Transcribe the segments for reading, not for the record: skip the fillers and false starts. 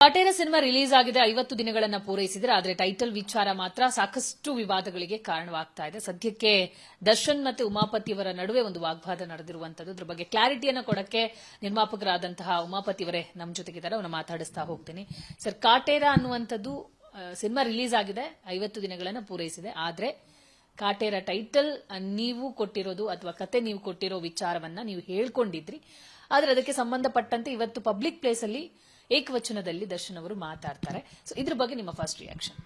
Kaatera cinema release ಆಗಿದೆ 50 ದಿನಗಳನ್ನು ಪೂರೈಸಿದ್ರೆ ಆದರೆ ಟೈಟಲ್ ವಿಚಾರ ಮಾತ್ರ ಸಾಕಷ್ಟು ವಿವಾದಗಳಿಗೆ ಕಾರಣವಾಗ್ತಾ ಇದೆ. ಸದ್ಯಕ್ಕೆ ದರ್ಶನ್ ಮತ್ತೆ ಉಮಾಪತಿಯವರ ನಡುವೆ ಒಂದು ವಾಗ್ವಾದ ನಡೆದಿರುವಂತದ್ದು. ಇದರ ಬಗ್ಗೆ ಕ್ಲಾರಿಟಿಯನ್ನು ಕೊಡಕ್ಕೆ ನಿರ್ಮಾಪಕರಾದಂತಹ ಉಮಾಪತಿಯವರೇ ನಮ್ಮ ಜೊತೆಗಿದ್ದಾರೆ. ಅವನ್ನ ಮಾತಾಡಿಸ್ತಾ ಹೋಗ್ತೀನಿ. ಸರ್, ಕಾಟೇರ ಅನ್ನುವಂಥದ್ದು ಸಿನಿಮಾ ರಿಲೀಸ್ ಆಗಿದೆ, 50 ದಿನಗಳನ್ನು ಪೂರೈಸಿದೆ. ಆದರೆ ಕಾಟೇರ ಟೈಟಲ್ ನೀವು ಕೊಟ್ಟಿರೋದು ಅಥವಾ ಕತೆ ನೀವು ಕೊಟ್ಟಿರೋ ವಿಚಾರವನ್ನ ನೀವು ಹೇಳ್ಕೊಂಡಿದ್ರಿ. ಆದರೆ ಅದಕ್ಕೆ ಸಂಬಂಧಪಟ್ಟಂತೆ ಇವತ್ತು ಪಬ್ಲಿಕ್ ಪ್ಲೇಸ್ ಅಲ್ಲಿ ಏಕವಚನದಲ್ಲಿ ದರ್ಶನ್ ಅವರು ಮಾತಾಡ್ತಾರೆ. ಸೊ ಇದ್ರ ಬಗ್ಗೆ ನಿಮ್ಮ ಫಸ್ಟ್ ರಿಯಾಕ್ಷನ್?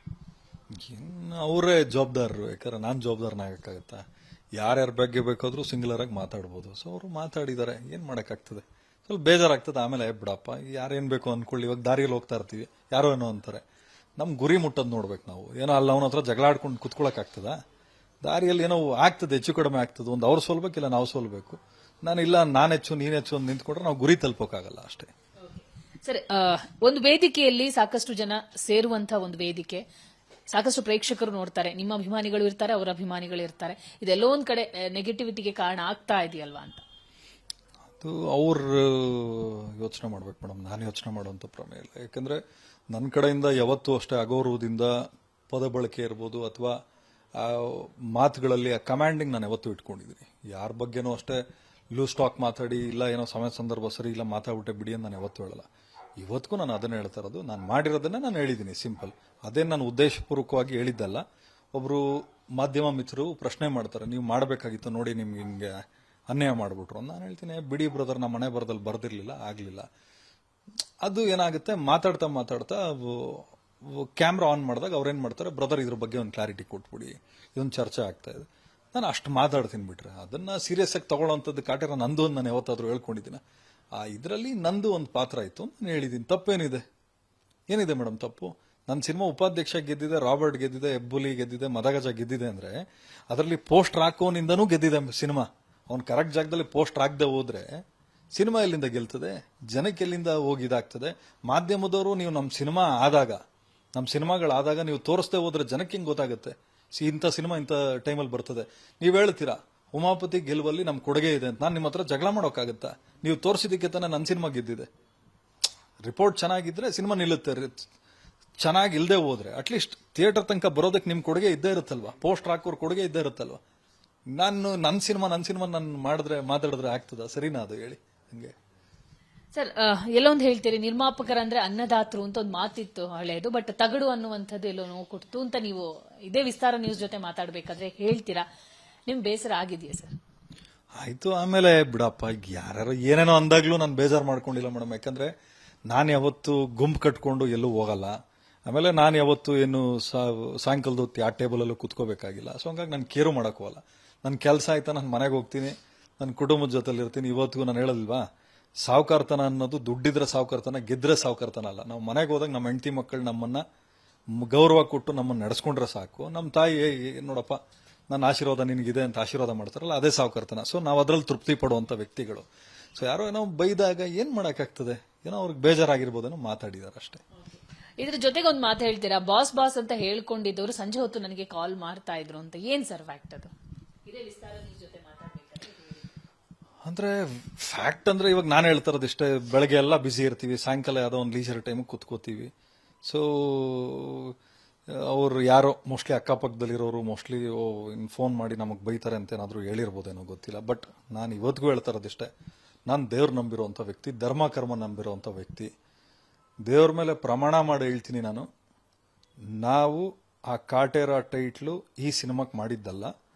ಅವರೇ ಜವಾಬ್ದಾರರು, ಯಾಕಂದ್ರೆ ನಾನು ಜವಾಬ್ದಾರನಾಗಕ್ಕಾಗತ್ತಾ? ಯಾರ್ಯಾರ ಬಗ್ಗೆ ಬೇಕಾದ್ರೂ ಸಿಂಗ್ಯುಲರ್ ಆಗಿ ಮಾತಾಡ್ಬೋದು. ಸೊ ಅವರು ಮಾತಾಡಿದ್ದಾರೆ, ಏನ್ ಮಾಡಕ್ಕಾಗ್ತದೆ? ಸ್ವಲ್ಪ ಬೇಜಾರಾಗ್ತದೆ. ಆಮೇಲೆ ಬಿಡಪ್ಪ, ಯಾರೇನ್ ಬೇಕು ಅನ್ಕೊಳ್ಳಿ. ಇವಾಗ ದಾರಿಯಲ್ಲಿ ಹೋಗ್ತಾ ಇರ್ತೀವಿ, ಯಾರೋ ಏನೋ ಅಂತಾರೆ. ನಮ್ ಗುರಿ ಮುಟ್ಟೋದ್ ನೋಡ್ಬೇಕು ನಾವು. ಏನೋ ಅಲ್ಲ ಅವನ ಹತ್ರ ಜಗಳ ಆಡ್ಕೊಂಡು ಕುತ್ಕೊಳಕ್ ಆಗ್ತದ? ದಾರಿಯಲ್ಲಿ ಏನೋ ಆಗ್ತದೆ, ಹೆಚ್ಚು ಕಡಿಮೆ ಆಗ್ತದೆ. ಒಂದು ಅವ್ರು ಸೋಲ್ಬೇಕಿಲ್ಲ ನಾವು ಸೋಲ್ಬೇಕು. ನಾನಿಲ್ಲ ನಾನ್ ಹೆಚ್ಚು ನೀನ್ ಹೆಚ್ಚು ಅಂತ ನಿಂತ್ಕೊಂಡ್ರೆ ನಾವು ಗುರಿ ತಲುಪೋಕ್ಕಾಗಲ್ಲ ಅಷ್ಟೇ. ಸರ್, ಒಂದು ವೇದಿಕೆಯಲ್ಲಿ ಸಾಕಷ್ಟು ಜನ ಸೇರುವಂತಹ ಒಂದು ವೇದಿಕೆ, ಸಾಕಷ್ಟು ಪ್ರೇಕ್ಷಕರು ನೋಡ್ತಾರೆ, ನಿಮ್ಮ ಅಭಿಮಾನಿಗಳು ಇರ್ತಾರೆ, ಅವರ ಅಭಿಮಾನಿಗಳು ಇರ್ತಾರೆ. ಇದೆಲ್ಲೋ ಒಂದ್ ಕಡೆ ನೆಗೆಟಿವಿಟಿಗೆ ಕಾರಣ ಆಗ್ತಾ ಇದೆಯಲ್ವಾ ಅಂತ? ಅದು ಅವ್ರ ಯೋಚನೆ ಮಾಡ್ಬೇಕು ಮೇಡಮ್, ನಾನು ಯೋಚನೆ ಮಾಡುವಂತ ಪ್ರಮೇಯ ಇಲ್ಲ. ಯಾಕಂದ್ರೆ ನನ್ನ ಕಡೆಯಿಂದ ಯಾವತ್ತೂ ಅಷ್ಟೇ ಅಗೌರವದಿಂದ ಪದ ಬಳಕೆ ಇರ್ಬೋದು ಅಥವಾ ಮಾತುಗಳಲ್ಲಿ ಆ ಕಮಾಂಡಿಂಗ್ ನಾನು ಯಾವತ್ತೂ ಇಟ್ಕೊಂಡಿದ್ದೀನಿ. ಯಾರ ಬಗ್ಗೆನೂ ಅಷ್ಟೇ ಲೂಸ್ ಸ್ಟಾಕ್ ಮಾತಾಡಿ ಇಲ್ಲ ಏನೋ ಸಮಯ ಸಂದರ್ಭ ಸರಿ ಇಲ್ಲ ಮಾತಾಡ್ಬಿಟ್ಟೆ ಬಿಡಿ ಅಂತ ನಾನು ಯಾವತ್ತೂ ಹೇಳಲ್ಲ. ಇವತ್ತಿಗೂ ನಾನು ಅದನ್ನೇ ಹೇಳ್ತಾ ಇರೋದು. ನಾನು ಮಾಡಿರೋದನ್ನ ನಾನು ಹೇಳಿದ್ದೀನಿ, ಸಿಂಪಲ್. ಅದೇನು ನಾನು ಉದ್ದೇಶಪೂರ್ವಕವಾಗಿ ಹೇಳಿದ್ದಲ್ಲ. ಒಬ್ರು ಮಾಧ್ಯಮ ಮಿತ್ರರು ಪ್ರಶ್ನೆ ಮಾಡ್ತಾರೆ, ನೀವು ಮಾಡಬೇಕಾಗಿತ್ತು ನೋಡಿ, ನಿಮ್ಗೆ ಹಿಂಗೆ ಅನ್ಯಾಯ ಮಾಡ್ಬಿಟ್ರು. ನಾನು ಹೇಳ್ತೀನಿ, ಬಿಡಿ ಬ್ರದರ್, ನಮ್ಮ ಮನೆ ಬರದಲ್ಲಿ ಬರ್ದಿರ್ಲಿಲ್ಲ, ಆಗ್ಲಿಲ್ಲ. ಅದು ಏನಾಗುತ್ತೆ, ಮಾತಾಡ್ತಾ ಮಾತಾಡ್ತಾ ಕ್ಯಾಮ್ರಾ ಆನ್ ಮಾಡಿದಾಗ ಅವ್ರೇನ್ ಮಾಡ್ತಾರೆ, ಬ್ರದರ್ ಇದ್ರ ಬಗ್ಗೆ ಒಂದು ಕ್ಲಾರಿಟಿ ಕೊಟ್ಬಿಡಿ, ಇದೊಂದು ಚರ್ಚೆ ಆಗ್ತಾ ಇದೆ. ನಾನು ಅಷ್ಟು ಮಾತಾಡ್ತೀನಿ. ಬಿಟ್ರೆ ಅದನ್ನ ಸೀರಿಯಸ್ ಆಗಿ ತಗೊಳ್ಳೋಂಥದ್ದು ಕಾಟೇರ ನಂದು ಅಂತ ನಾನು ಯಾವತ್ತಾದ್ರೂ ಹೇಳ್ಕೊಂಡಿದ್ದೀನಿ? ಇದರಲ್ಲಿ ನಂದು ಒಂದು ಪಾತ್ರ ಆಯ್ತು ನಾನು ಹೇಳಿದ್ದೀನಿ. ತಪ್ಪೇನಿದೆ? ಏನಿದೆ ಮೇಡಮ್ ತಪ್ಪು? ನನ್ನ ಸಿನಿಮಾ ಉಪಾಧ್ಯಕ್ಷ ಗೆದ್ದಿದೆ, ರಾಬರ್ಟ್ ಗೆದ್ದಿದೆ, ಹೆಬ್ಬುಲಿ ಗೆದ್ದಿದೆ, ಮದಗಜ ಗೆದ್ದಿದೆ ಅಂದ್ರೆ ಅದರಲ್ಲಿ ಪೋಸ್ಟರ್ ಹಾಕೋನಿಂದನೂ ಗೆದ್ದಿದೆ ಸಿನಿಮಾ. ಅವ್ನು ಕರೆಕ್ಟ್ ಜಾಗದಲ್ಲಿ ಪೋಸ್ಟರ್ ಹಾಕದೆ ಹೋದ್ರೆ ಸಿನಿಮಾ ಎಲ್ಲಿಂದ ಗೆಲ್ತದೆ? ಜನಕ್ಕೆ ಎಲ್ಲಿಂದ ಹೋಗಿ ಇದಾಗ್ತದೆ? ಮಾಧ್ಯಮದವರು ನೀವು ನಮ್ಮ ಸಿನಿಮಾ ಆದಾಗ, ನಮ್ಮ ಸಿನಿಮಾಗಳಾದಾಗ ನೀವು ತೋರಿಸದೆ ಹೋದ್ರೆ ಜನಕ್ಕೆ ಹಿಂಗೆ ಗೊತ್ತಾಗುತ್ತೆ? ಇಂಥ ಸಿನಿಮಾ ಇಂಥ ಟೈಮಲ್ಲಿ ಬರ್ತದೆ. ನೀವು ಹೇಳ್ತೀರಾ ಉಮಾಪತಿ ಗೆಲುವಲ್ಲಿ ನಮ್ಮ ಕೊಡುಗೆ ಇದೆ ಅಂತ. ನಾನು ನಿಮ್ಮ ಹತ್ರ ಜಗಳ ಮಾಡೋಕ್ಕಾಗತ್ತಾ? ನೀವು ತೋರಿಸಿದಕ್ಕೆ ತಾನೇ ನನ್ನ ಸಿನಿಮಾ ಗೆದ್ದಿದೆ. ರಿಪೋರ್ಟ್ ಚೆನ್ನಾಗಿದ್ರೆ ಸಿನಿಮಾ ನಿಲ್ಲುತ್ತೆ. ಚೆನ್ನಾಗಿ ಇಲ್ಲದೆ ಹೋದ್ರೆ ಅಟ್ಲೀಸ್ಟ್ ಥಿಯೇಟರ್ ತನಕ ಬರೋದಕ್ಕೆ ನಿಮ್ ಕೊಡುಗೆ ಇದ್ದೇ ಇರುತ್ತಲ್ವಾ? ಪೋಸ್ಟರ್ ಹಾಕೋರ್ ಕೊಡುಗೆ ಇದ್ದೇ ಇರುತ್ತಲ್ವಾ? ನನ್ನ ಸಿನಿಮಾ ನಾನು ಮಾತಾಡಿದ್ರೆ ಆಗ್ತದ? ಸರಿನಾ ಅದು ಹೇಳಿ? ಹಂಗೆ ಸರ್, ಎಲ್ಲೊಂದು ಹೇಳ್ತೀರಿ, ನಿರ್ಮಾಪಕರಂದ್ರೆ ಅನ್ನದಾತರು ಅಂತ ಒಂದು ಮಾತಿತ್ತು ಹಳೆಯದು. ಬಟ್ ತಗಡು ಅನ್ನುವಂಥದ್ದು ಎಲ್ಲೋ ನೋವು ಕೊಡ್ತು ಅಂತ ನೀವು ಇದೇ ವಿಸ್ತಾರ ನ್ಯೂಸ್ ಜೊತೆ ಮಾತಾಡ್ಬೇಕಾದ್ರೆ ಹೇಳ್ತೀರಾ. ನಿಮ್ ಬೇಸರ ಆಗಿದೆಯಾ ಸರ್? ಆಯ್ತು, ಆಮೇಲೆ ಬಿಡಪ್ಪ, ಯಾರು ಏನೇನೋ ಅಂದಾಗ್ಲೂ ನಾನು ಬೇಜಾರು ಮಾಡ್ಕೊಂಡಿಲ್ಲ ಮೇಡಮ್. ಯಾಕಂದ್ರೆ ನಾನು ಯಾವತ್ತು ಗುಂಪು ಕಟ್ಕೊಂಡು ಎಲ್ಲೂ ಹೋಗಲ್ಲ. ಆಮೇಲೆ ನಾನು ಯಾವತ್ತು ಏನು ಸಾಯಂಕಾಲದ ಹೊತ್ತು ಯಾವ ಟೇಬಲಲ್ಲೂ ಕುತ್ಕೋಬೇಕಾಗಿಲ್ಲ. ಸೊ ಹಂಗಾಗಿ ನಾನು ಕೇರು ಮಾಡಕ್ ಹೋಗಲ್ಲ. ನನ್ನ ಕೆಲಸ ಆಯ್ತಾ, ನಾನು ಮನೆಗೆ ಹೋಗ್ತೀನಿ, ನನ್ನ ಕುಟುಂಬದ ಜೊತೆಲಿ ಇರ್ತೀನಿ. ಇವತ್ತಿಗೂ ನಾನು ಹೇಳಲ್ವಾ, ಸಾವುಕಾರ್ತನ ಅನ್ನೋದು ದುಡ್ಡಿದ್ರೆ ಸಾವುಕಾರ್ತನ, ಗೆದ್ರೆ ಸಾವುಕಾರ್ತನ ಅಲ್ಲ. ನಾವು ಮನೆಗೆ ಹೋದಾಗ ನಮ್ಮ ಹೆಂಡತಿ ಮಕ್ಕಳು ನಮ್ಮನ್ನ ಗೌರವ ಕೊಟ್ಟು ನಮ್ಮನ್ನ ನಡೆಸ್ಕೊಂಡ್ರೆ ಸಾಕು. ನಮ್ಮ ತಾಯಿ ನೋಡಪ್ಪ ನನ್ನ ಆಶೀರ್ವಾದ ನಿನಗಿದೆ ಅಂತ ಆಶೀರ್ವಾದ ಮಾಡ್ತಾರಲ್ಲ, ಅದೇ ಸಾವುಕಾರ್ತನ. ಸೊ ನಾವು ಅದರಲ್ಲಿ ತೃಪ್ತಿ ಪಡುವಂತ ವ್ಯಕ್ತಿಗಳು. ಸೊ ಯಾರೋ ಏನೋ ಬೈದಾಗ ಏನ್ ಮಾಡಕ್ಕಾಗ್ತದೆ? ಏನೋ ಅವ್ರಿಗೆ ಬೇಜಾರಾಗಿರ್ಬೋದೇನೋ ಮಾತಾಡಿದಾರೆ ಅಷ್ಟೇ. ಇದ್ರ ಜೊತೆಗೆ ಒಂದು ಮಾತು ಹೇಳ್ತೀರಾ, ಬಾಸ್ ಬಾಸ್ ಅಂತ ಹೇಳ್ಕೊಂಡಿದ್ದವರು ಸಂಜೆ ಹೊತ್ತು ನನಗೆ ಕಾಲ್ ಮಾಡ್ತಾ ಇದ್ರು ಅಂತ. ಏನ್ ಸರ್ ಫ್ಯಾಕ್ಟ್ ಅದು? ಇದೇ ವಿಸ್ತಾರ ನ್ಯೂಸ್ ಜೊತೆ ಅಂದ್ರೆ ಫ್ಯಾಕ್ಟ್ ಅಂದ್ರೆ ಇವಾಗ ನಾನು ಹೇಳ್ತಾ ಇರೋದು ಇಷ್ಟೇ. ಬೆಳಗ್ಗೆ ಎಲ್ಲ ಬಿಸಿ ಇರ್ತೀವಿ, ಸಾಯಂಕಾಲ ಯಾವ್ದೋ ಒಂದು ಲೀಜರ್ ಟೈಮ್ ಕುತ್ಕೋತೀವಿ. ಸೊ ಅವ್ರು ಯಾರೋ ಮೋಸ್ಟ್ಲಿ ಅಕ್ಕಪಕ್ಕದಲ್ಲಿರೋರು ಮೋಸ್ಟ್ಲಿ ಫೋನ್ ಮಾಡಿ ನಮಗೆ ಬೈತಾರೆ ಅಂತ ಏನಾದ್ರು ಹೇಳಿರ್ಬೋದೇನೋ ಗೊತ್ತಿಲ್ಲ. ಬಟ್ ನಾನು ಇವತ್ತಿಗೂ ಹೇಳ್ತಾ ಇರೋದಿಷ್ಟೇ, ನಾನು ದೇವ್ರ ನಂಬಿರುವಂತ ವ್ಯಕ್ತಿ, ಧರ್ಮ ಕರ್ಮ ನಂಬಿರುವಂತ ವ್ಯಕ್ತಿ. ದೇವ್ರ ಮೇಲೆ ಪ್ರಮಾಣ ಮಾಡಿ ಹೇಳ್ತೀನಿ ನಾನು, ನಾವು ಆ ಕಾಟೇರ ಟೈಟ್ಲು ಈ ಸಿನಿಮಾಕ್ಕೆ ಮಾಡಿದ್ದಲ್ಲ,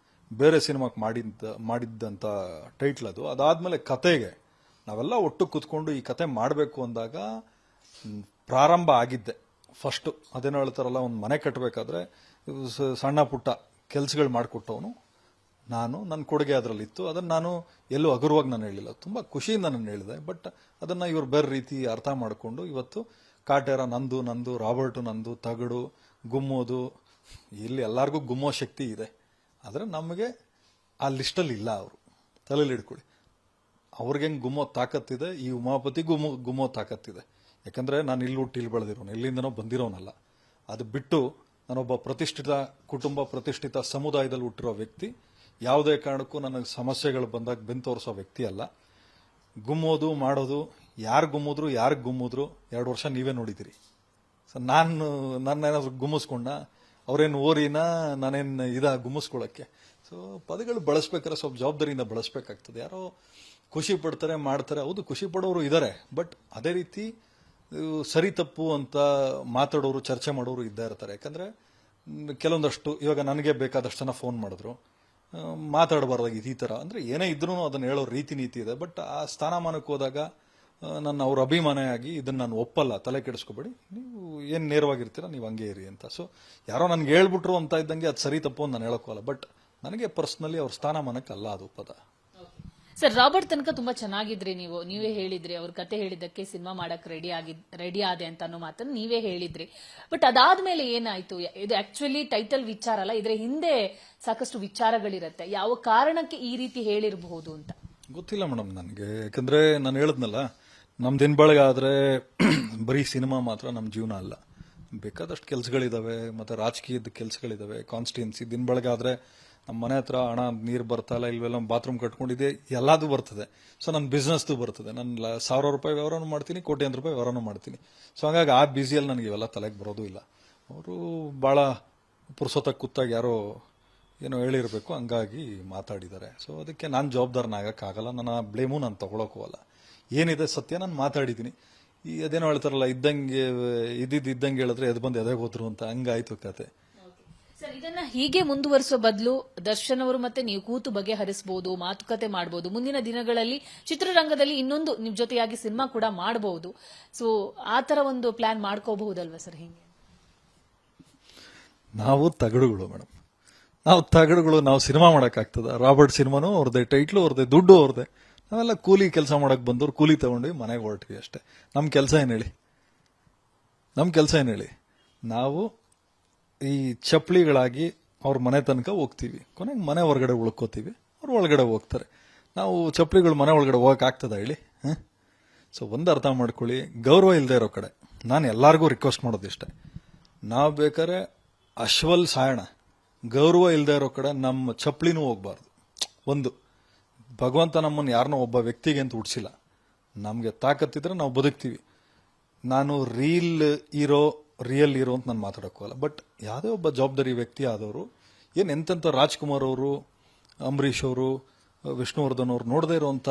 ಬೇರೆ ಸಿನಿಮಾಕ್ಕೆ ಮಾಡಿದ್ದಂತ ಟೈಟ್ಲ್ ಅದು. ಅದಾದ್ಮೇಲೆ ಕತೆಗೆ ನಾವೆಲ್ಲ ಒಟ್ಟು ಕುತ್ಕೊಂಡು ಈ ಕತೆ ಮಾಡಬೇಕು ಅಂದಾಗ ಪ್ರಾರಂಭ ಆಗಿದ್ದೆ ಫಸ್ಟ್. ಅದೇನೋ ಹೇಳ್ತಾರಲ್ಲ, ಒಂದು ಮನೆ ಕಟ್ಟಬೇಕಾದ್ರೆ ಸಣ್ಣ ಪುಟ್ಟ ಕೆಲಸಗಳು ಮಾಡಿಕೊಟ್ಟವನು ನಾನು. ನನ್ನ ಕೊಡುಗೆ ಅದರಲ್ಲಿತ್ತು. ಅದನ್ನು ನಾನು ಎಲ್ಲೂ ಹಗುರವಾಗಿ ನಾನು ಹೇಳಿಲ್ಲ, ತುಂಬಾ ಖುಷಿಯಿಂದ ನಾನು ಹೇಳಿದೆ. ಬಟ್ ಅದನ್ನ ಇವ್ರು ಬೇರೆ ರೀತಿ ಅರ್ಥ ಮಾಡಿಕೊಂಡು ಇವತ್ತು ಕಾಟೇರ ನಂದು, ರಾಬರ್ಟು ನಂದು, ತಗಡು, ಗುಮ್ಮೋದು, ಇಲ್ಲಿ ಎಲ್ಲರಿಗೂ ಗುಮ್ಮೋ ಶಕ್ತಿ ಇದೆ. ಆದರೆ ನಮಗೆ ಆ ಲಿಸ್ಟಲ್ಲಿ ಇಲ್ಲ. ಅವರು ತಲೆಯಲ್ಲಿ ಇಟ್ಕೊಳ್ಳಿ, ಅವ್ರಿಗೆ ಹೆಂಗೆ ಗುಮ್ಮೋ ತಾಕತ್ತಿದೆ, ಈ ಉಮಾಪತಿ ಗುಮ್ಮೋ ತಾಕತ್ತಿದೆ. ಯಾಕಂದ್ರೆ ನಾನು ಇಲ್ಲಿ ಹುಟ್ಟು ಇಲ್ಲಿ ಬೆಳೆದಿರೋನು, ಎಲ್ಲಿಂದನೋ ಬಂದಿರೋನಲ್ಲ. ಅದು ಬಿಟ್ಟು ನಾನೊಬ್ಬ ಪ್ರತಿಷ್ಠಿತ ಕುಟುಂಬ, ಪ್ರತಿಷ್ಠಿತ ಸಮುದಾಯದಲ್ಲಿ ಹುಟ್ಟಿರೋ ವ್ಯಕ್ತಿ. ಯಾವುದೇ ಕಾರಣಕ್ಕೂ ನನಗೆ ಸಮಸ್ಯೆಗಳು ಬಂದಾಗ ಬೆನ್ನು ತೋರಿಸೋ ವ್ಯಕ್ತಿ ಅಲ್ಲ. ಗುಮ್ಮೋದು ಮಾಡೋದು, ಯಾರು ಗುಮ್ಮಿದ್ರು 2 ವರ್ಷ ನೀವೇ ನೋಡಿದಿರಿ. ಸೊ ನಾನೇನಾದ್ರು ಗುಮ್ಮಿಸ್ಕೊಂಡ, ಅವ್ರೇನು ಓರಿನ ನಾನೇನು ಗುಮ್ಮಿಸ್ಕೊಳಕ್ಕೆ. ಸೊ ಪದಗಳು ಬಳಸ್ಬೇಕಾದ್ರೆ ಸ್ವಲ್ಪ ಜವಾಬ್ದಾರಿಯಿಂದ ಬಳಸ್ಬೇಕಾಗ್ತದೆ. ಯಾರೋ ಖುಷಿ ಪಡ್ತಾರೆ, ಮಾಡ್ತಾರೆ, ಹೌದು ಖುಷಿ ಪಡೋರು ಇದ್ದಾರೆ, ಬಟ್ ಅದೇ ರೀತಿ ಸರಿ ತಪ್ಪು ಅಂತ ಮಾತಾಡೋರು, ಚರ್ಚೆ ಮಾಡೋರು ಇದ್ದೇ ಇರ್ತಾರೆ. ಯಾಕಂದ್ರೆ ಕೆಲವೊಂದಷ್ಟು ಇವಾಗ ನನಗೆ ಬೇಕಾದಷ್ಟು ಜನ ಫೋನ್ ಮಾಡಿದ್ರು, ಮಾತಾಡಬಾರ್ದಾಗಿತ್ತು ಈ ಥರ. ಅಂದರೆ ಏನೇ ಇದ್ರೂ ಅದನ್ನು ಹೇಳೋ ರೀತಿ ನೀತಿ ಇದೆ. ಬಟ್ ಆ ಸ್ಥಾನಮಾನಕ್ಕೆ ಹೋದಾಗ ನನ್ನ ಅವ್ರ ಅಭಿಮಾನಿಯಾಗಿ ಇದನ್ನು ನಾನು ಒಪ್ಪಲ್ಲ, ತಲೆ ಕೆಡಿಸ್ಕೋಬೇಡಿ, ನೀವು ಏನು ನೇರವಾಗಿರ್ತೀರ ನೀವು ಹಂಗೆ ಇರಿ ಅಂತ. ಸೊ ಯಾರೋ ನನಗೆ ಹೇಳ್ಬಿಟ್ರು ಅಂತ ಇದ್ದಂಗೆ ಅದು ಸರಿ ತಪ್ಪು ಅಂತ ನಾನು ಹೇಳೋಕ್ಕಲ್ಲ. ಬಟ್ ನನಗೆ ಪರ್ಸ್ನಲಿ ಅವ್ರ ಸ್ಥಾನಮಾನಕ್ಕೆ ಅಲ್ಲ ಅದು ಪದ. ಸರ್, ರಾಬರ್ಟ್ ತನಕ ತುಂಬಾ ಚೆನ್ನಾಗಿದ್ರಿ, ನೀವೇ ಹೇಳಿದ್ರಿ, ಅವ್ರ ಕತೆ ಹೇಳಿದ್ದಕ್ಕೆ ಸಿನಿಮಾ ಮಾಡಕ್ ರೆಡಿ ಆದೆ ಅಂತ ಅನ್ನೋ ಮಾತನ್ನು ನೀವೇ ಹೇಳಿದ್ರಿ. ಬಟ್ ಅದಾದ್ಮೇಲೆ ಏನಾಯ್ತು? ಇದು ಆಕ್ಚುಲಿ ಟೈಟಲ್ ವಿಚಾರ ಅಲ್ಲ, ಇದ್ರ ಹಿಂದೆ ಸಾಕಷ್ಟು ವಿಚಾರಗಳಿರತ್ತೆ. ಯಾವ ಕಾರಣಕ್ಕೆ ಈ ರೀತಿ ಹೇಳಿರಬಹುದು ಅಂತ ಗೊತ್ತಿಲ್ಲ ಮೇಡಮ್ ನನಗೆ. ಯಾಕಂದ್ರೆ ನಾನು ಹೇಳಿದ್ನಲ್ಲ, ನಮ್ಮ ದಿನ ಬಳಗ ಆದ್ರೆ ಬರೀ ಸಿನಿಮಾ ಮಾತ್ರ ನಮ್ಮ ಜೀವನ ಅಲ್ಲ, ಬೇಕಾದಷ್ಟು ಕೆಲಸಗಳಿದಾವೆ, ಮತ್ತೆ ರಾಜಕೀಯದ ಕೆಲಸಗಳಿದಾವೆ, ಕಾನ್ಸ್ಟಿಟ್ಯೂನ್ಸಿ. ದಿನ ಬಳಗ ಆದ್ರೆ ನಮ್ಮ ಮನೆ ಹತ್ರ ಹಣ ನೀರು ಬರ್ತಾ ಇಲ್ಲ, ಇಲ್ವೆಲ್ಲ ಬಾತ್ರೂಮ್ ಕಟ್ಕೊಂಡಿದೆ, ಎಲ್ಲದೂ ಬರ್ತದೆ. ಸೊ ನನ್ನ ಬಿಸ್ನೆಸ್ದು ಬರ್ತದೆ, ನಾನು 1,000 ರೂಪಾಯಿ ವ್ಯವಹಾರನೂ ಮಾಡ್ತೀನಿ, ಕೋಟ್ಯಾಂತರ ರೂಪಾಯಿ ವ್ಯವಹಾರನೂ ಮಾಡ್ತೀನಿ. ಸೊ ಹಾಗಾಗಿ ಆ ಬ್ಯುಸಿಯಲ್ಲಿ ನನಗೆ ಇವೆಲ್ಲ ತಲೆಗೆ ಬರೋದು ಇಲ್ಲ. ಅವರು ಭಾಳ ಪುರ್ಸೊತ್ತಾಗಿ ಕೂತಾಗ ಯಾರೋ ಏನೋ ಹೇಳಿರಬೇಕು, ಹಂಗಾಗಿ ಮಾತಾಡಿದ್ದಾರೆ. ಸೊ ಅದಕ್ಕೆ ನಾನು ಜವಾಬ್ದಾರನಾಗಕ್ಕಾಗಲ್ಲ, ನನ್ನ ಬ್ಲೇಮು ನಾನು ತಗೊಳಕೋಲ್ಲ. ಏನಿದೆ ಸತ್ಯ ನಾನು ಮಾತಾಡಿದ್ದೀನಿ. ಅದೇನೋ ಹೇಳ್ತಾರಲ್ಲ, ಇದ್ದಂಗೆ ಹೇಳಿದ್ರೆ ಎದ್ದು ಬಂದು ಎದೆಗೆ ಹೋದ್ರು ಅಂತ, ಹಂಗಾಯ್ತು ಕತೆ. ಸರ್, ಇದನ್ನ ಹೀಗೆ ಮುಂದುವರಿಸುವ ಬದಲು ದರ್ಶನ್ ಅವರು ಮತ್ತೆ ನೀವು ಕೂತು ಬಗೆಹರಿಸಬಹುದು, ಮಾತುಕತೆ ಮಾಡಬಹುದು. ಮುಂದಿನ ದಿನಗಳಲ್ಲಿ ಚಿತ್ರರಂಗದಲ್ಲಿ ಇನ್ನೊಂದು ನಿಮ್ ಜೊತೆಯಾಗಿ ಸಿನಿಮಾ ಕೂಡ ಮಾಡಬಹುದು. ಸೊ ಆ ತರ ಒಂದು ಪ್ಲಾನ್ ಮಾಡ್ಕೋಬಹುದಲ್ವಾ ಸರ್? ಹಿಂಗೆ ನಾವು ತಗಡುಗಳು ಮೇಡಮ್, ನಾವು ಸಿನಿಮಾ ಮಾಡಕ್ಕಾಗ್ತದ? ರಾಬರ್ಟ್ ಸಿನಿಮಾನು ಅವ್ರದ್ದೇ, ಟೈಟ್ಲು ಅವ್ರದ್ದೇ, ದುಡ್ಡು ಅವ್ರದ್ದೇ. ನಾವೆಲ್ಲ ಕೂಲಿ ಕೆಲಸ ಮಾಡಕ್ ಬಂದವ್ರು, ಕೂಲಿ ತಗೊಂಡ್ವಿ, ಮನೆಗೆ ಹೊರಟ್ವಿ ಅಷ್ಟೇ. ನಮ್ಮ ಕೆಲಸ ಏನ್ ಹೇಳಿ? ನಾವು ಈ ಚಪ್ಪಲಿಗಳಾಗಿ ಅವ್ರ ಮನೆ ತನಕ ಹೋಗ್ತೀವಿ, ಕೊನೆಗೆ ಮನೆ ಹೊರಗಡೆ ಉಳ್ಕೋತೀವಿ, ಅವ್ರು ಒಳಗಡೆ ಹೋಗ್ತಾರೆ. ನಾವು ಚಪ್ಪಲಿಗಳು ಮನೆ ಒಳಗಡೆ ಹೋಗಕ್ ಆಗ್ತದ ಹೇಳಿ? ಸೊ ಒಂದು ಅರ್ಥ ಮಾಡ್ಕೊಳ್ಳಿ, ಗೌರವ ಇಲ್ಲದೆ ಇರೋ ಕಡೆ ನಾನು ಎಲ್ಲಾರ್ಗೂ ರಿಕ್ವೆಸ್ಟ್ ಮಾಡೋದಿಷ್ಟೇ, ನಾವು ಬೇಕಾದ್ರೆ ಅಶ್ವಲ್ ಸಾಯಣ, ಗೌರವ ಇಲ್ಲದೆ ಇರೋ ಕಡೆ ನಮ್ಮ ಚಪ್ಪಲಿನೂ ಹೋಗ್ಬಾರ್ದು. ಒಂದು, ಭಗವಂತ ನಮ್ಮನ್ನು ಯಾರನ್ನೋ ಒಬ್ಬ ವ್ಯಕ್ತಿಗೆ ಅಂತ ಹುಡ್ಸಿಲ್ಲ, ನಮಗೆ ತಾಕತ್ತಿದ್ರೆ ನಾವು ಬದುಕ್ತೀವಿ. ನಾನು ರಿಯಲ್ ಹೀರೋ ಅಂತ ನಾನು ಮಾತಾಡೋಕ್ಕಲ್ಲ. ಬಟ್ ಯಾವುದೇ ಒಬ್ಬ ಜವಾಬ್ದಾರಿ ವ್ಯಕ್ತಿ ಆದವರು, ಎಂತೆಂಥ ರಾಜ್ಕುಮಾರ್ ಅವರು, ಅಂಬರೀಷ್ ಅವರು, ವಿಷ್ಣುವರ್ಧನ್ ಅವರು ನೋಡದೇ ಇರೋಂಥ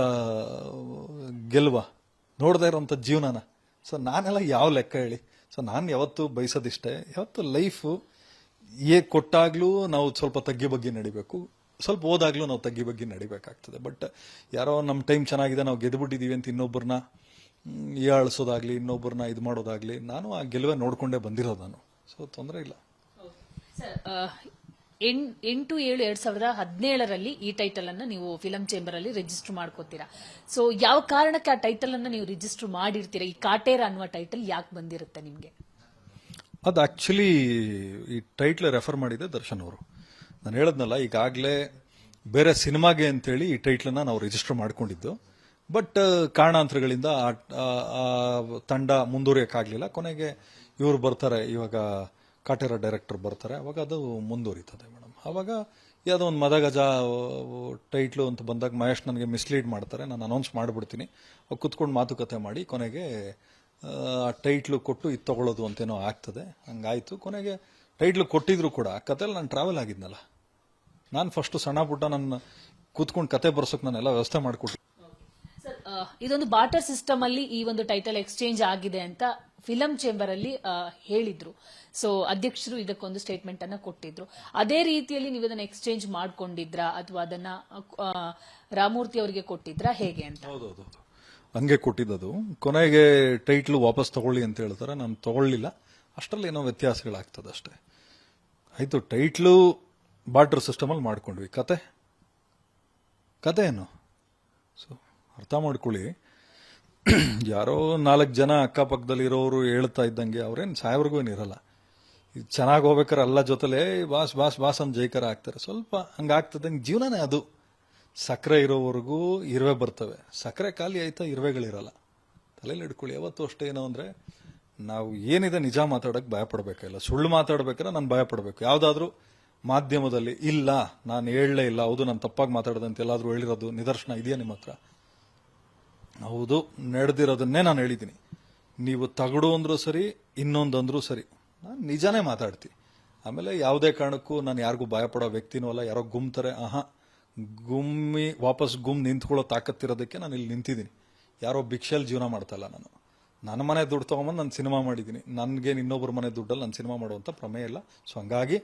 ನೋಡದೇ ಇರೋಂಥ ಜೀವನನ. ಸೊ ನಾನೆಲ್ಲ ಯಾವ ಲೆಕ್ಕ ಹೇಳಿ? ಸೊ ನಾನು ಯಾವತ್ತೂ ಬಯಸೋದಿಷ್ಟೇ, ಯಾವತ್ತು ಲೈಫು ಕೊಟ್ಟಾಗ್ಲೂ ನಾವು ಸ್ವಲ್ಪ ತಗ್ಗಿ ಬಗ್ಗೆ ನಡಿಬೇಕು, ಸ್ವಲ್ಪ ಹೋದಾಗ್ಲೂ ನಾವು ತಗ್ಗಿ ಬಗ್ಗೆ ನಡಿಬೇಕಾಗ್ತದೆ. ಬಟ್ ಯಾರೋ ನಮ್ಮ ಟೈಮ್ ಚೆನ್ನಾಗಿದೆ, ನಾವು ಗೆದ್ದುಬಿಟ್ಟಿದ್ದೀವಿ ಅಂತ ಇನ್ನೊಬ್ಬರನ್ನ ಹೀಯಾಳಿಸೋದಾಗ್ಲಿ, ಇನ್ನೊಬ್ಬರನ್ನ ಇದು ಮಾಡೋದಾಗ್ಲಿ, ನಾನು ಆ ಗೆಲುವೆ ನೋಡ್ಕೊಂಡೇ ಬಂದಿರೋದು ನಾನು. ಸೊ ತೊಂದರೆ ಇಲ್ಲ. 8/7/2017 ಈ ಟೈಟಲ್ ಅನ್ನ ನೀವು ಫಿಲಂ ಚೇಂಬರ್ ಅಲ್ಲಿ ರಿಜಿಸ್ಟರ್ ಮಾಡ್ಕೋತೀರಾ. ಸೊ ಯಾವ ಕಾರಣಕ್ಕೆ ಆ ಟೈಟಲ್ ಅನ್ನ ನೀವು ರಿಜಿಸ್ಟರ್ ಮಾಡಿರ್ತೀರಾ? ಈ ಕಾಟೇರ ಅನ್ನುವ ಟೈಟಲ್ ಯಾಕೆ ಬಂದಿರುತ್ತೆ ನಿಮ್ಗೆ? ಅದು ಆಕ್ಚುಲಿ ಈ ಟೈಟ್ಲ್ ರೆಫರ್ ಮಾಡಿದೆ ದರ್ಶನ್ ಅವರು. ನಾನು ಹೇಳದ್ನಲ್ಲ, ಈಗಾಗಲೇ ಬೇರೆ ಸಿನಿಮಾಗೆ ಅಂತೇಳಿ ಈ ಟೈಟ್ಲನ್ನ ನಾವು ರಿಜಿಸ್ಟರ್ ಮಾಡ್ಕೊಂಡಿದ್ದು. ಬಟ್ ಕಾರಣಾಂತರಗಳಿಂದ ಆ ತಂಡ ಮುಂದುವರಿಯಕ್ಕಾಗಲಿಲ್ಲ. ಕೊನೆಗೆ ಇವರು ಬರ್ತಾರೆ, ಇವಾಗ ಕಾಟೇರ ಡೈರೆಕ್ಟರ್ ಬರ್ತಾರೆ, ಅವಾಗ ಅದು ಮುಂದುವರಿತದೆ ಮೇಡಮ್. ಅವಾಗ ಯಾವುದೋ ಒಂದು ಮದಗಜ ಟೈಟ್ಲು ಅಂತ ಬಂದಾಗ ಮಹೇಶ್ ನನಗೆ ಮಿಸ್ಲೀಡ್ ಮಾಡ್ತಾರೆ, ನಾನು ಅನೌನ್ಸ್ ಮಾಡಿಬಿಡ್ತೀನಿ. ಅವಾಗ ಕುತ್ಕೊಂಡು ಮಾತುಕತೆ ಮಾಡಿ ಕೊನೆಗೆ ಆ ಟೈಟ್ಲು ಕೊಟ್ಟು ಇದು ತಗೊಳ್ಳೋದು ಅಂತೇನೋ ಆಗ್ತದೆ. ಹಂಗಾಯ್ತು. ಕೊನೆಗೆ ಟೈಟ್ಲು ಕೊಟ್ಟಿದ್ರು ಕೂಡ ಆ ಕಥೆಯಲ್ಲಿ ನಾನು ಟ್ರಾವೆಲ್ ಆಗಿದ್ನಲ್ಲ, ನಾನು ಫಸ್ಟ್ ಸಣ್ಣ ಪುಟ್ಟ ನನ್ನ ಕೂತ್ಕೊಂಡು ಕತೆ ಬರ್ಸೋಕೆ ನಾನೆಲ್ಲ ವ್ಯವಸ್ಥೆ ಮಾಡಿಕೊಟ್ಟು. ಸರ್, ಇದೊಂದು ಬಾರ್ಟರ್ ಸಿಸ್ಟಮ್ ಅಲ್ಲಿ ಈ ಒಂದು ಟೈಟಲ್ ಎಕ್ಸ್ಚೇಂಜ್ ಆಗಿದೆ ಅಂತ ಫಿಲಂ ಚೇಂಬರ್ ಅಲ್ಲಿ ಹೇಳಿದ್ರು. ಸೊ ಅಧ್ಯಕ್ಷರು ಇದಕ್ಕೊಂದು ಸ್ಟೇಟ್ಮೆಂಟ್ ಅನ್ನ ಕೊಟ್ಟಿದ್ರು. ಅದೇ ರೀತಿಯಲ್ಲಿ ನೀವು ಇದನ್ನ ಎಕ್ಸ್ಚೇಂಜ್ ಮಾಡ್ಕೊಂಡಿದ್ರಾ ಅಥವಾ ಅದನ್ನ ರಾಮೂರ್ತಿ ಅವರಿಗೆ ಕೊಟ್ಟಿದ್ರಾ, ಹೇಗೆ ಅಂತ? ಹೌದೌದು, ಹಂಗೆ ಕೊಟ್ಟಿದ್ದು. ಕೊನೆಗೆ ಟೈಟ್ಲು ವಾಪಸ್ ತಗೊಳ್ಳಿ ಅಂತ ಹೇಳ್ತಾರೆ, ನಾನು ತಗೊಳ್ಳಿಲ್ಲ. ಅಷ್ಟರಲ್ಲಿ ಏನೋ ವ್ಯತ್ಯಾಸಗಳಾಗ್ತದೆ ಅಷ್ಟೇ. ಆಯ್ತು, ಟೈಟ್ಲು ಬಾರ್ಟರ್ ಸಿಸ್ಟಮಲ್ಲಿ ಮಾಡ್ಕೊಂಡ್ವಿ, ಕತೆ ಏನು? ಸೊ ಅರ್ಥ ಮಾಡ್ಕೊಳ್ಳಿ, ಯಾರೋ 4 ಜನ ಅಕ್ಕಪಕ್ಕದಲ್ಲಿರೋರು ಹೇಳ್ತಾ ಇದ್ದಂಗೆ ಅವ್ರೇನು ಸಾಯೋವರೆಗೂ ಏನಿರಲ್ಲ. ಚೆನ್ನಾಗಿ ಹೋಗ್ಬೇಕಾರೆ ಎಲ್ಲ ಜೊತೆಲೇ ಬಾಸ್ ಬಾಸ್ ಬಾಸ್ ಅಂತ ಜೈಕರ ಆಗ್ತಾರೆ. ಸ್ವಲ್ಪ ಹಂಗಾಗ್ತದೆ, ಜೀವನನೇ ಅದು. ಸಕ್ಕರೆ ಇರೋವರೆಗೂ ಇರುವೆ ಬರ್ತವೆ, ಸಕ್ಕರೆ ಖಾಲಿ ಆಯ್ತಾ ಇರುವೆಗಳಿರಲ್ಲ. ತಲೆಯಲ್ಲಿ ಇಟ್ಕೊಳ್ಳಿ. ಯಾವತ್ತೂ ಅಷ್ಟೇ. ಏನೋ ಅಂದರೆ ನಾವು ಏನಿದೆ ನಿಜ ಮಾತಾಡೋಕ್ಕೆ ಭಯ ಪಡಬೇಕಿಲ್ಲ, ಸುಳ್ಳು ಮಾತಾಡ್ಬೇಕಾದ್ರೆ ನಾನು ಭಯ ಪಡಬೇಕು. ಯಾವುದಾದ್ರೂ ಮಾಧ್ಯಮದಲ್ಲಿ ಇಲ್ಲ ನಾನು ಹೇಳಲೇ ಇಲ್ಲ, ಹೌದು ನಾನು ತಪ್ಪಾಗಿ ಮಾತಾಡೋದಂತ ಎಲ್ಲಾದರೂ ಹೇಳಿರೋದು ನಿದರ್ಶನ ಇದೆಯಾ ನಿಮ್ಮ ಹತ್ರ? ಹೌದು, ನಡೆದಿರೋದನ್ನೇ ನಾನು ಹೇಳಿದ್ದೀನಿ. ನೀವು ತಗಡು ಅಂದ್ರೂ ಸರಿ, ಇನ್ನೊಂದಂದ್ರೂ ಸರಿ, ನಾನು ನಿಜಾನೇ ಮಾತಾಡ್ತೀನಿ. ಆಮೇಲೆ ಯಾವುದೇ ಕಾರಣಕ್ಕೂ ನಾನು ಯಾರಿಗೂ ಭಯಪಡೋ ವ್ಯಕ್ತಿನೂ ಅಲ್ಲ. ಯಾರೋ ಗುಮ್ತಾರೆ, ವಾಪಸ್ ನಿಂತ್ಕೊಳ್ಳೋ ತಾಕತ್ತಿರೋದಕ್ಕೆ ನಾನು ಇಲ್ಲಿ ನಿಂತಿದ್ದೀನಿ. ಯಾರೋ ಭಿಕ್ಷೆಯಲ್ಲಿ ಜೀವನ ಮಾಡ್ತಾ ಇಲ್ಲ ನಾನು. ನನ್ನ ಮನೆ ದುಡ್ಡು ತಗೊಂಬಂದು ನಾನು ಸಿನಿಮಾ ಮಾಡಿದ್ದೀನಿ. ನನಗೇನು ಇನ್ನೊಬ್ಬರ ಮನೆ ದುಡ್ಡಲ್ಲಿ ನಾನು ಸಿನಿಮಾ ಮಾಡುವಂಥ ಪ್ರಮೇಯ ಇಲ್ಲ. ಸೊ ಹಂಗಾಗಿ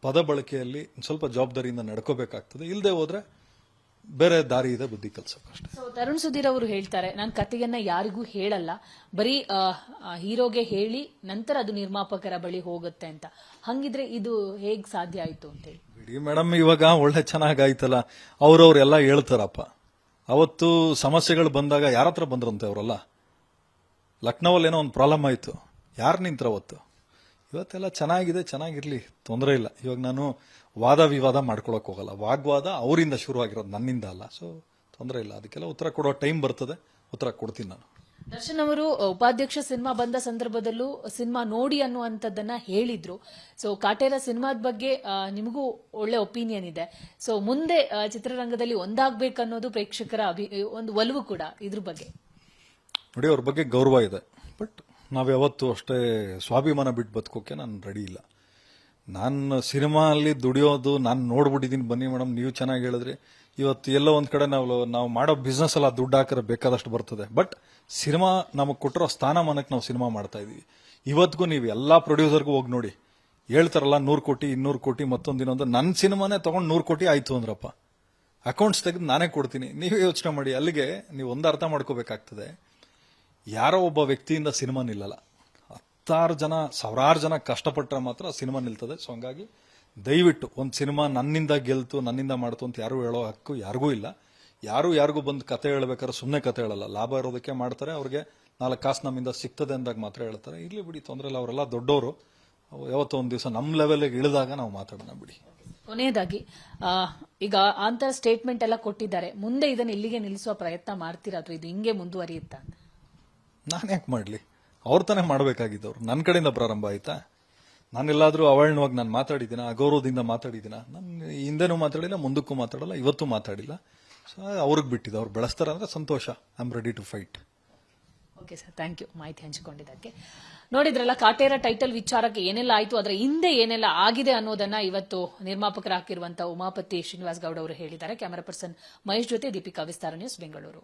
ಪದ ಬಳಕೆಯಲ್ಲಿ ಸ್ವಲ್ಪ ಜವಾಬ್ದಾರಿಯಿಂದ ನಡ್ಕೋಬೇಕಾಗ್ತದೆ. ಇಲ್ಲದೆ ಹೋದ್ರೆ ಬೇರೆ ದಾರಿ ಇದೆ, ಬುದ್ಧಿ ಕಲ್ಸೋಕ್ಕಷ್ಟೇ. ಸೊ ತರುಣ್ ಸುಧೀರ್ ಅವರು ಹೇಳ್ತಾರೆ, ನಾನು ಕಥೆಯನ್ನ ಯಾರಿಗೂ ಹೇಳಲ್ಲ, ಬರೀ ಹೀರೋಗೆ ಹೇಳಿ ನಂತರ ಅದು ನಿರ್ಮಾಪಕರ ಬಳಿ ಹೋಗುತ್ತೆ ಅಂತ. ಹಂಗಿದ್ರೆ ಇದು ಹೇಗ್ ಸಾಧ್ಯ ಆಯ್ತು ಅಂತ ಹೇಳಿ? ಬಿಡಿ ಮೇಡಮ್, ಇವಾಗ ಒಳ್ಳೆ ಚೆನ್ನಾಗಾಯ್ತಲ್ಲ. ಅವ್ರವ್ರೆಲ್ಲ ಹೇಳ್ತಾರಪ್ಪ. ಅವತ್ತು ಸಮಸ್ಯೆಗಳು ಬಂದಾಗ ಯಾರ ಹತ್ರ ಬಂದ್ರಂತೆ ಅವರೆಲ್ಲ? ಲಕ್ನೋವಲ್ಲಿ ಏನೋ ಒಂದು ಪ್ರಾಬ್ಲಮ್ ಆಯ್ತು, ಯಾರು ನಿಂತ್ರ ಅವತ್ತು? ಇವತ್ತೆಲ್ಲ ಚೆನ್ನಾಗಿದೆ, ಚೆನ್ನಾಗಿರ್ಲಿ, ತೊಂದರೆ ಇಲ್ಲ. ಇವಾಗ ನಾನು ವಾದ ವಿವಾದ ಮಾಡ್ಕೊಳಕ್ ಹೋಗಲ್ಲ. ವಾಗ್ವಾದ ಅವರಿಂದ ಶುರುವಾಗಿರೋದು, ನನ್ನಿಂದ ಅಲ್ಲ. ಸೊ ತೊಂದರೆ ಇಲ್ಲ, ಅದಕ್ಕೆಲ್ಲ ಉತ್ತರ ಕೊಡೋ ಟೈಮ್ ಬರ್ತದೆ, ಉತ್ತರ ಕೊಡ್ತೀನಿ ನಾನು. ದರ್ಶನ್ ಅವರು ಉಪಾಧ್ಯಕ್ಷ ಸಿನಿಮಾ ಬಂದ ಸಂದರ್ಭದಲ್ಲೂ ಸಿನಿಮಾ ನೋಡಿ ಅನ್ನುವಂಥದ್ದನ್ನ ಹೇಳಿದ್ರು. ಸೊ ಕಾಟೇರ ಸಿನಿಮಾದ ಬಗ್ಗೆ ನಿಮಗೂ ಒಳ್ಳೆ ಒಪಿನಿಯನ್ ಇದೆ. ಸೊ ಮುಂದೆ ಚಿತ್ರರಂಗದಲ್ಲಿ ಒಂದಾಗಬೇಕನ್ನೋದು ಪ್ರೇಕ್ಷಕರ ಒಂದು ಒಲವು ಕೂಡ. ಇದ್ರ ಬಗ್ಗೆ ನೋಡಿ, ಅವ್ರ ಬಗ್ಗೆ ಗೌರವ ಇದೆ. ಬಟ್ ನಾವು ಯಾವತ್ತೂ ಅಷ್ಟೇ ಸ್ವಾಭಿಮಾನ ಬಿಟ್ಟು ಬದುಕೋಕೆ ನಾನು ರೆಡಿ ಇಲ್ಲ. ನಾನು ಸಿನಿಮಾ ಅಲ್ಲಿ ದುಡಿಯೋದು ನಾನು ನೋಡ್ಬಿಟ್ಟಿದ್ದೀನಿ. ಬನ್ನಿ ಮೇಡಮ್, ನೀವು ಚೆನ್ನಾಗಿ ಹೇಳಿದ್ರಿ. ಇವತ್ತು ಎಲ್ಲೋ ಒಂದ್ ಕಡೆ ನಾವು ಮಾಡೋ ಬಿಸ್ನೆಸ್ ಎಲ್ಲ ದುಡ್ಡು ಹಾಕಿದ್ರೆ ಬೇಕಾದಷ್ಟು ಬರ್ತದೆ. ಬಟ್ ಸಿನಿಮಾ ನಮಗೆ ಕೊಟ್ಟಿರೋ ಸ್ಥಾನಮಾನಕ್ಕೆ ನಾವು ಸಿನಿಮಾ ಮಾಡ್ತಾ ಇದೀವಿ. ಇವತ್ತಿಗೂ ನೀವು ಎಲ್ಲಾ ಪ್ರೊಡ್ಯೂಸರ್ಗೂ ಹೋಗಿ ನೋಡಿ, ಹೇಳ್ತಾರಲ್ಲ 100 ಕೋಟಿ 200 ಕೋಟಿ ಮತ್ತೊಂದಿನೊಂದು. ನನ್ನ ಸಿನಿಮಾನೇ ತಗೊಂಡು 100 ಕೋಟಿ ಆಯ್ತು ಅಂದ್ರಪ್ಪ, ಅಕೌಂಟ್ಸ್ ತೆಗೆದು ನಾನೇ ಕೊಡ್ತೀನಿ. ನೀವೇ ಯೋಚನೆ ಮಾಡಿ. ಅಲ್ಲಿಗೆ ನೀವು ಒಂದು ಅರ್ಥ ಮಾಡ್ಕೋಬೇಕಾಗ್ತದೆ, ಯಾರೋ ಒಬ್ಬ ವ್ಯಕ್ತಿಯಿಂದ ಸಿನಿಮಾ ನಿಲ್ಲಲ್ಲ. 10 ಜನ, 1000 ಜನ ಕಷ್ಟಪಟ್ಟರೆ ಮಾತ್ರ ಸಿನಿಮಾ ನಿಲ್ತದೆ. ಸೊ ಹಂಗಾಗಿ ದಯವಿಟ್ಟು ಒಂದು ಸಿನಿಮಾ ನನ್ನಿಂದ ಗೆಲ್ತು, ನನ್ನಿಂದ ಮಾಡ್ತು ಅಂತ ಯಾರು ಹೇಳೋ ಹಕ್ಕು ಯಾರಿಗೂ ಇಲ್ಲ. ಯಾರಿಗೂ ಬಂದು ಕತೆ ಹೇಳ್ಬೇಕಾದ್ರೆ ಸುಮ್ಮನೆ ಕತೆ ಹೇಳಲ್ಲ. ಲಾಭ ಇರೋದಕ್ಕೆ ಮಾಡ್ತಾರೆ. ಅವ್ರಿಗೆ 4 ಕಾಸು ನಮ್ಮಿಂದ ಸಿಗ್ತದೆ ಅಂದಾಗ ಮಾತ್ರ ಹೇಳ್ತಾರೆ. ಇರ್ಲಿ ಬಿಡಿ, ತೊಂದರೆ ಇಲ್ಲ. ಅವರೆಲ್ಲ ದೊಡ್ಡವರು. ಯಾವತ್ತೋ ಒಂದು ದಿವಸ ನಮ್ಮ ಲೆವೆಲ್ಗೆ ಇಳಿದಾಗ ನಾವು ಮಾತಾಡೋಣ ಬಿಡಿ. ಕೊನೆಯದಾಗಿ ಈಗ ಅಂತ ಸ್ಟೇಟ್ಮೆಂಟ್ ಎಲ್ಲ ಕೊಟ್ಟಿದ್ದಾರೆ. ಮುಂದೆ ಇದನ್ನ ಇಲ್ಲಿಗೆ ನಿಲ್ಲಿಸುವ ಪ್ರಯತ್ನ ಮಾಡ್ತೀರಾ ಅಥವಾ ಇದು ಹಿಂಗೆ ಮುಂದುವರಿಯುತ್ತಾ? ನಾನು ಯಾಕೆ ಮಾಡಲಿ? ಅವ್ರು ತಾನೇ ಮಾಡಬೇಕಾಗಿದ್ದವ್ರು. ನನ್ನ ಕಡೆಯಿಂದ ಪ್ರಾರಂಭ ಆಯ್ತಾ? ನಾನೆಲ್ಲಾದ್ರೂ ಅವಳನವಾಗಿ ನಾನು ಮಾತಾಡಿದ್ದೀನ? ಅಗೌರವದಿಂದ ಮಾತಾಡಿದ್ದೀನ? ನಾನು ಹಿಂದೆನೂ ಮಾತಾಡಿಲ್ಲ, ಮುಂದಕ್ಕೂ ಮಾತಾಡಲ್ಲ, ಇವತ್ತೂ ಮಾತಾಡಿಲ್ಲ. ಸೊ ಅವ್ರಿಗೆ ಬಿಟ್ಟಿದ್ದು. ಅವ್ರು ಬೆಳೆಸ್ತಾರೆ ಅಂದ್ರೆ ಸಂತೋಷ. I am ready to fight. Okay sir, thank you ಮಾಹಿತಿ ಹಂಚಿಕೊಂಡಿದ್ದಕ್ಕೆ. ನೋಡಿದ್ರಲ್ಲ, ಕಾಟೇರ ಟೈಟಲ್ ವಿಚಾರಕ್ಕೆ ಏನೆಲ್ಲ ಆಯಿತು, ಅದರ ಹಿಂದೆ ಏನೆಲ್ಲ ಆಗಿದೆ ಅನ್ನೋದನ್ನ ಇವತ್ತು ನಿರ್ಮಾಪಕರಾಗಿರುವಂತಹ ಉಮಾಪತಿ ಶ್ರೀನಿವಾಸ್ ಗೌಡ ಅವರು ಹೇಳಿದ್ದಾರೆ. ಕ್ಯಾಮರಾ ಪರ್ಸನ್ ಮಹೇಶ್ ಜೊತೆ ದೀಪಿಕಾ, ವಿಸ್ತಾರ ನ್ಯೂಸ್, ಬೆಂಗಳೂರು.